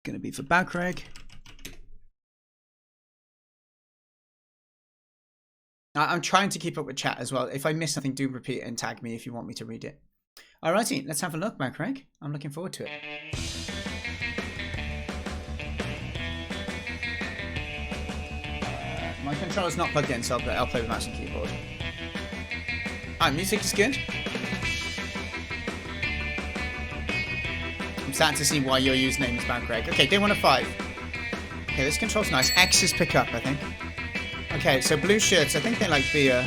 Going to be for Baukareg. I'm trying to keep up with chat as well. If I miss something, do repeat it and tag me if you want me to read it. Alrighty, let's have a look, Baukareg. I'm looking forward to it. My controller's not plugged in, so I'll play with mouse and keyboard. Alright, music is good. I'm starting to see why your username is Baukareg. Okay, day 1 of 5. Okay, this control's nice. X is pick up, I think. Okay, so blue shirts, I think they like beer.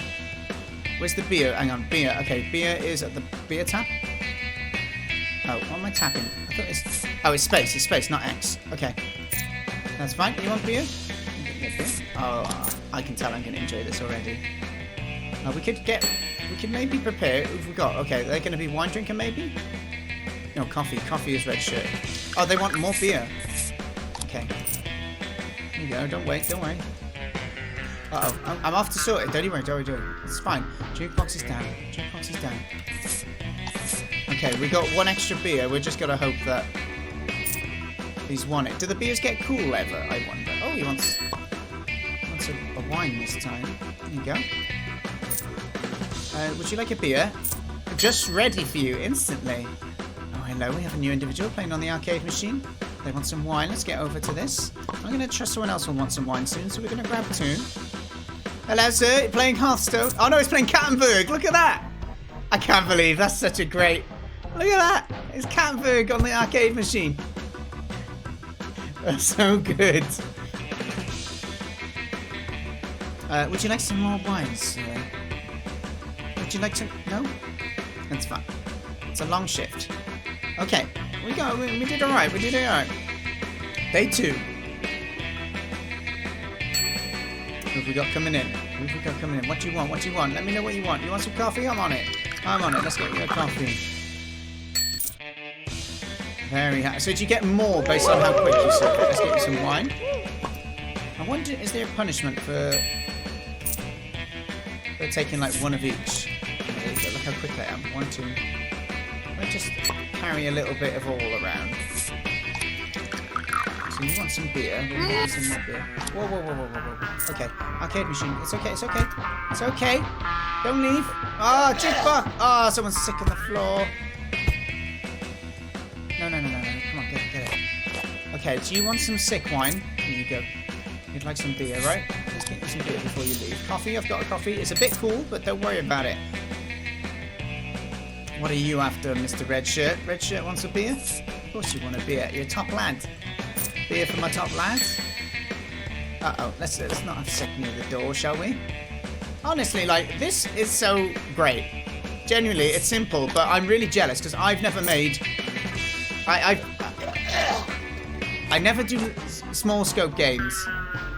Where's the beer? Hang on, beer. Okay, beer is at the beer tap. Oh, what am I tapping? I thought it's... Oh, it's space, not X. Okay. That's fine. You want beer? Oh, I can tell I'm going to enjoy this already. We could maybe prepare. If we got, okay, they're going to be wine drinker maybe? No, coffee. Coffee is red shirt. Oh, they want more beer. Okay. Here you go. Don't wait. Uh-oh. I'm off to sort it. Don't worry. It's fine. Jukebox is down. Okay, we got 1 extra beer. We're just going to hope that he's won it. Do the beers get cool ever, I wonder? Oh, he wants a wine this time. There you go. Would you like a beer? Just ready for you instantly. Oh, hello. We have a new individual playing on the arcade machine. They want some wine. Let's get over to this. I'm going to trust someone else will want some wine soon, so we're going to grab 2. Hello, sir. You're playing Hearthstone? Oh, no, he's playing Kattenberg. Look at that. I can't believe that's such a great... Look at that. It's Kattenberg on the arcade machine. That's so good. Would you like some more wine, sir? Would you like some... No? That's fine. It's a long shift. Okay. We did alright. Day 2. Who have we got coming in? What do you want? Let me know what you want. You want some coffee? I'm on it. Let's get you a coffee. Very happy. So do you get more based on how quick you serve it? Let's get you some wine. I wonder, is there a punishment for taking like 1 of each? There you go. Look how quick I am. 1, 2. I just carry a little bit of all around. So you want some beer? We'll get some more beer. Whoa. Okay. Arcade machine. It's okay. Don't leave. Oh, jukebox. Oh, someone's sick on the floor. No. Come on, get it. Okay, do you want some sick wine? Here you go. You'd like some beer, right? Let's get you some beer before you leave. Coffee, I've got a coffee. It's a bit cool, but don't worry about it. What are you after, Mr. Red Shirt? Red Shirt wants a beer? Of course you want a beer. You're a top lad. Beer for my top lads? Uh-oh, let's not have sick near the door, shall we? Honestly, like, this is so great. Genuinely, it's simple, but I'm really jealous because I've never made... I never do small scope games.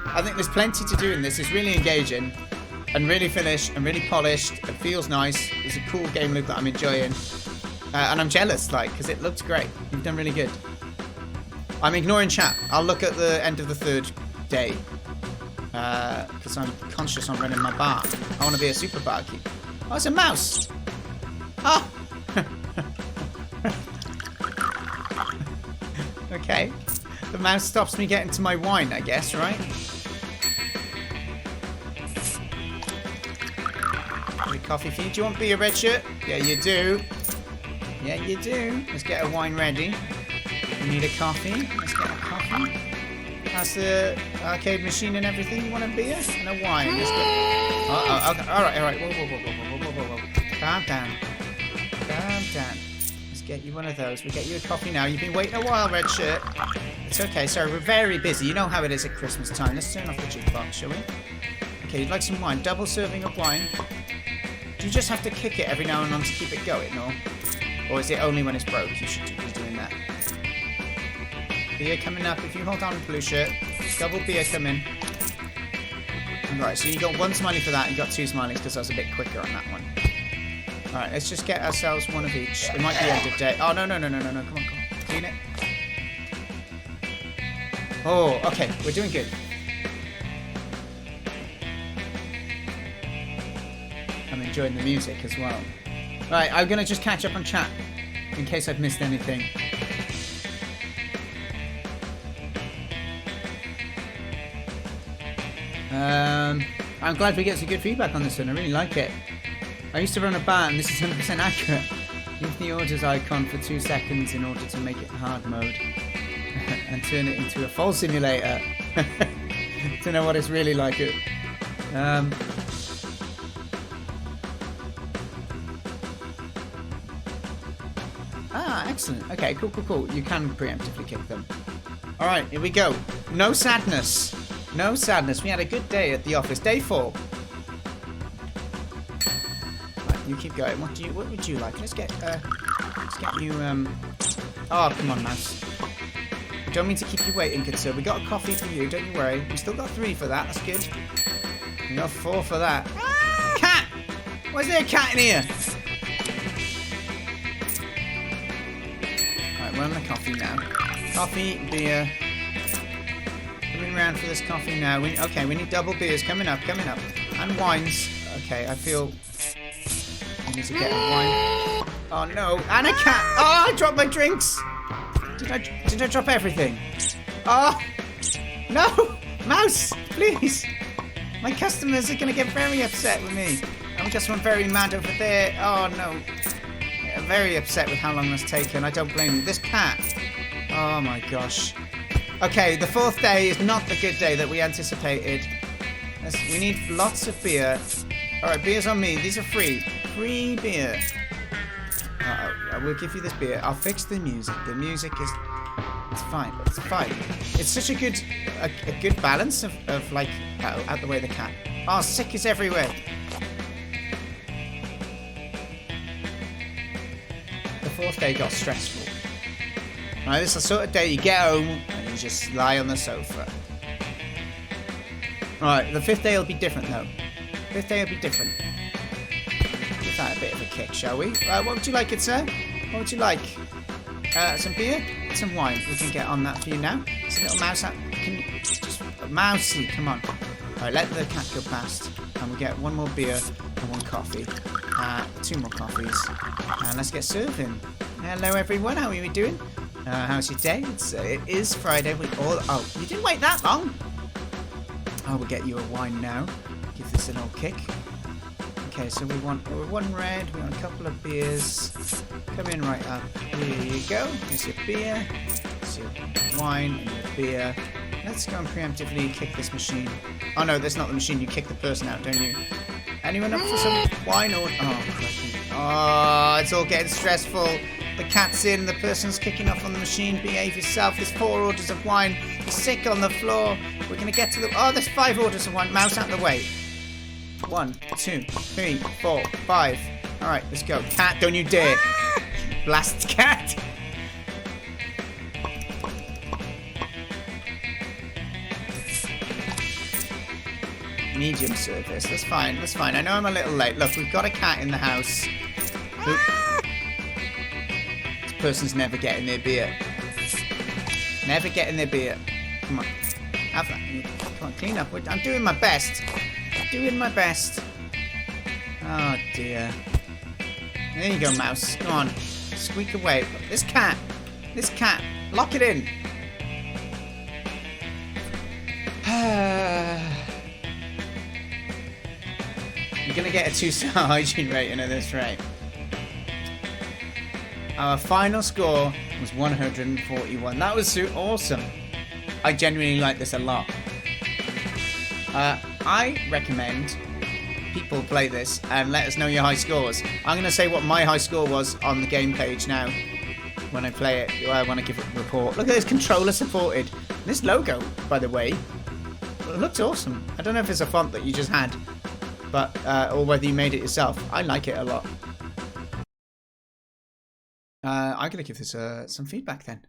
I think there's plenty to do in this. It's really engaging and really finished and really polished. It feels nice. It's a cool game loop that I'm enjoying. And I'm jealous, like, because it looks great. You've done really good. I'm ignoring chat. I'll look at the end of the 3rd day. Because I'm conscious on running my bar. I want to be a super barkeep. Oh, it's a mouse. Oh. Okay. The mouse stops me getting to my wine, I guess, right? Coffee for you. Do you want beer, Red Shirt? Yeah, you do. Let's get a wine ready. We need a coffee. Let's get a coffee. How's the arcade machine and everything? You want a beer and a wine? Let's get... Okay. All right. Whoa. Calm down. Let's get you one of those. We get you a coffee now. You've been waiting a while, Red Shirt. It's okay. Sorry, we're very busy. You know how it is at Christmas time. Let's turn off the jukebox, shall we? Okay, you'd like some wine. Double serving of wine. Do you just have to kick it every now and then to keep it going, or is it only when it's broke you should be doing that? Beer coming up. If you hold on, blue shirt. Double beer coming. Alright, so you got 1 smiley for that. You got 2 smileys because I was a bit quicker on that one. Alright, let's just get ourselves 1 of each. It might be end of day. Oh, no. Come on. Clean it. Oh, okay. We're doing good. I'm enjoying the music as well. Right, I'm going to just catch up on chat in case I've missed anything. I'm glad we get some good feedback on this one. I really like it. I used to run a bar and this is 100% accurate. Use the orders icon for 2 seconds in order to make it hard mode and turn it into a full simulator. To know what it's really like. Excellent. Okay, cool. You can preemptively kick them. Alright, here we go. No sadness. No sadness. We had a good day at the office. Day 4. Right, you keep going. What would you like? Let's get you oh, come on, mouse. Don't mean to keep you waiting, good sir. We got a coffee for you, don't you worry. We still got 3 for that, that's good. We got 4 for that. Cat! Why is there a cat in here? Right, we're on the coffee now. Coffee, beer. Coming around for this coffee now. Okay, we need double beers coming up. And wines. Okay, I feel I need to get a wine. Oh no, and a cat! Oh, I dropped my drinks! Did I drop everything? Oh! No! Mouse! Please! My customers are gonna get very upset with me. I'm just one very mad over there. Oh no. I'm very upset with how long that's taken. I don't blame you. This cat. Oh my gosh. Okay, the 4th day is not the good day that we anticipated. We need lots of beer. Alright, beer's on me. These are free. Free beer. I will give you this beer. I'll fix the music. The music is... It's fine. It's fine. It's such a good balance of like... out the way the cat. Oh, sick is everywhere. The 4th day got stressful. Right, this is the sort of day you get home and you just lie on the sofa. Alright, the 5th day will be different though. 5th day will be different. Give that a bit of a kick, shall we? What would you like, it, sir? What would you like? Some beer? Some wine. We can get on that for you now. It's a little mouse. Can you just... Mousey, come on. Alright, let the cat go past. And we'll get 1 more beer and 1 coffee. 2 more coffees. And let's get serving. Hello everyone, how are we doing? How's your day? It is Friday. Oh, you didn't wait that long. Oh, we'll get you a wine now. Give this an old kick. Okay, so we want 1 red. We want a couple of beers. Come in right up. Here you go. Here's your beer. Here's your wine and your beer. Let's go and preemptively kick this machine. Oh no, that's not the machine. You kick the person out, don't you? Anyone up for some wine or... Oh, crikey. Oh, it's all getting stressful. The cat's in, the person's kicking off on the machine. Behave yourself. There's 4 orders of wine. You're sick on the floor. We're going to get to the... Oh, there's 5 orders of wine. Mouse out of the way. 1, 2, 3, 4, 5. Alright, let's go. Cat, don't you dare. Blast cat. Medium service. That's fine. That's fine. I know I'm a little late. Look, we've got a cat in the house. This person's never getting their beer. Never getting their beer. Come on. Have that. Come on, clean up. I'm doing my best. Doing my best. Oh dear. There you go, mouse. Come on. Squeak away. This cat. Lock it in. You're gonna get a 2-star hygiene rating at this rate. Our final score was 141. That was so awesome. I genuinely like this a lot. I recommend people play this and let us know your high scores. I'm going to say what my high score was on the game page now. When I play it, I want to give it a report. Look at this, controller supported. This logo, by the way, it looks awesome. I don't know if it's a font that you just had, but or whether you made it yourself. I like it a lot. I'm going to give this some feedback then.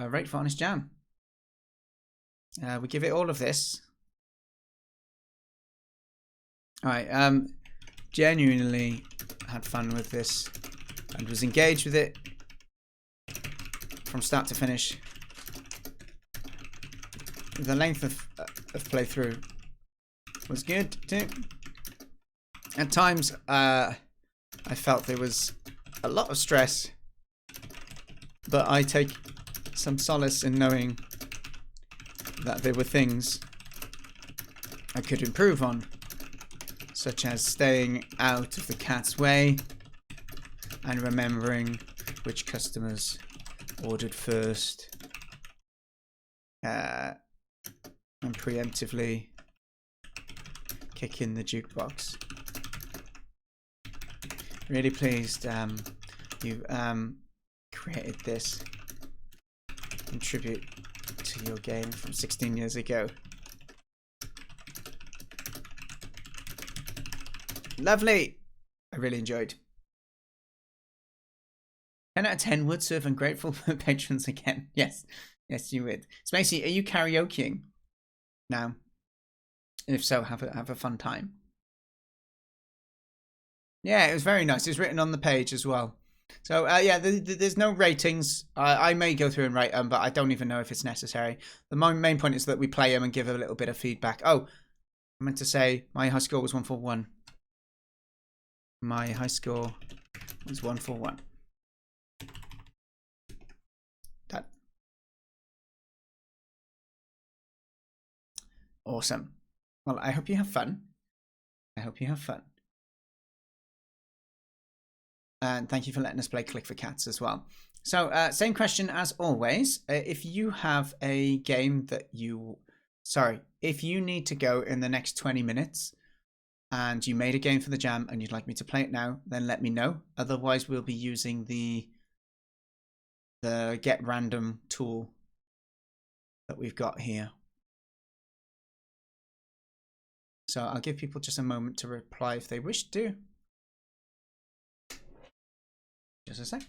Rate for Honest Jam. We give it all of this. Alright, genuinely had fun with this and was engaged with it from start to finish. The length of playthrough was good too. At times, I felt there was a lot of stress, but I take some solace in knowing that there were things I could improve on, such as staying out of the cat's way and remembering which customers ordered first, and preemptively kicking the jukebox. Really pleased you created this in tribute to your game from 16 years ago. Lovely! I really enjoyed. 10 out of 10 would serve and grateful for patrons again. Yes. Yes, you would. Spacey, are you karaokeing now? If so, have a fun time. Yeah, it was very nice. It's written on the page as well. So, yeah, there's no ratings. I may go through and rate them, but I don't even know if it's necessary. The main point is that we play them and give a little bit of feedback. Oh, I meant to say my high score was 141. My high score was 141. That. Awesome. Well, I hope you have fun. I hope you have fun. And thank you for letting us play Click for Cats as well. So, same question as always. If you have a game that you... Sorry, if you need to go in the next 20 minutes and you made a game for the jam and you'd like me to play it now, then let me know. Otherwise, we'll be using the get random tool that we've got here. So I'll give people just a moment to reply if they wish to. Just a sec.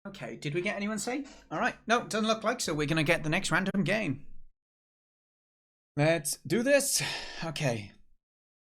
Okay, did we get anyone say? All right, no, doesn't look like, so we're going to get the next random game. Let's do this. Okay.